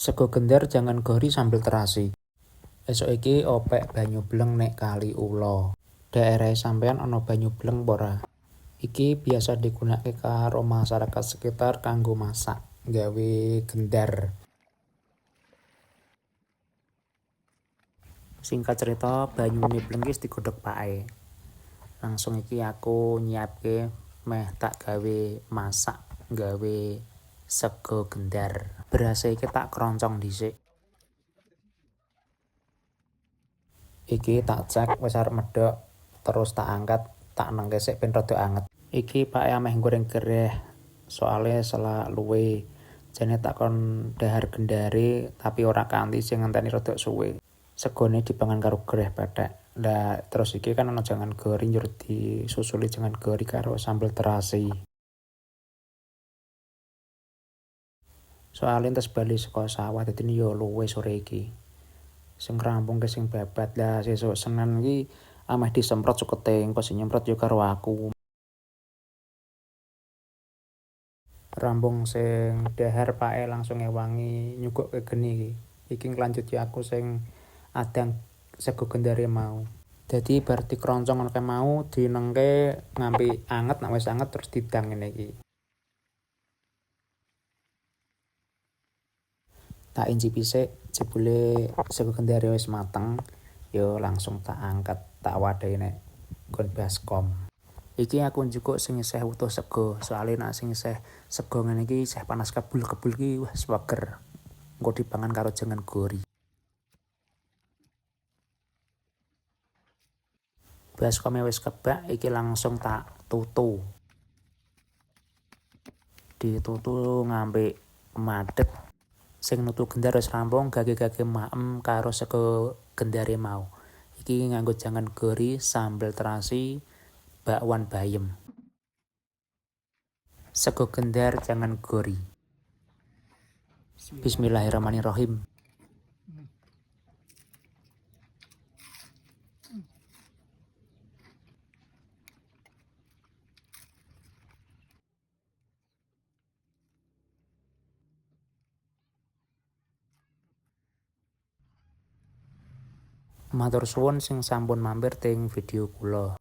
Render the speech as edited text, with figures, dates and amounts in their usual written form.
Sego gender jangan gori sambil terasi. Esok iki opek banyu bleng nek kali Ulo. Daerah sampean ana banyu bleng ora? Iki biasa digunakake karo masyarakat sekitar kanggo masak, gawe gendar. Singkat cerita, banyune bleng wis digodhog pake. Langsung iki aku nyiapke meh tak gawe masak, gawe sego gendar. Berase iki tak keroncong dhisik. Iki tak cek wis arep medhok, terus tak angkat, tak nengke sik ben rada anget. Iki pake ameh goreng gereh, soale selak luwe. Jane tak kon dahar gendare tapi ora kanthi sing ngenteni rada suwe. Segone dipangan karo gereh pethek. Lah terus iki kan ana jangan gori njur disusuli jangan gori karo sambel terasi. Soale entes bali saka sawah dadi yo luwe sore iki. Sing rampungke sing babat lah sesuk Senin iki ameh disemprot sukete engko sing nyemprot yo karo aku. Rampung sing dahar pake langsung ngewangi nyuguhke geni iki. Iki nglanjuti aku sing adang sego gendare mau. Dadi bar dikeroncong ngono kae mau dinengke ngampi anget, nek wis anget terus didang ngene iki. Tak incipi sik jebule sego gendare wis mateng, yo langsung tak angkat, tak wadhahi nek nggon baskom. Iki aku njukuk sing isih utuh sego, soalé nek sing isih sego ngene iki isih panas kebul-kebul iki wis seger. Engko dipangan karo jangan gori. Baskome wis kebak, iki langsung tak tutu. Ditutu ngampe madeg. Sing nutu gendar wis rampung, gage-gage maem karo sego gendare mau. Iki nganggo jangan gori, sambel terasi, bakwan bayem. Sego gendar jangan gori. Bismillahirrahmanirrahim. Matur suwun sing sampun mampir teng video kula.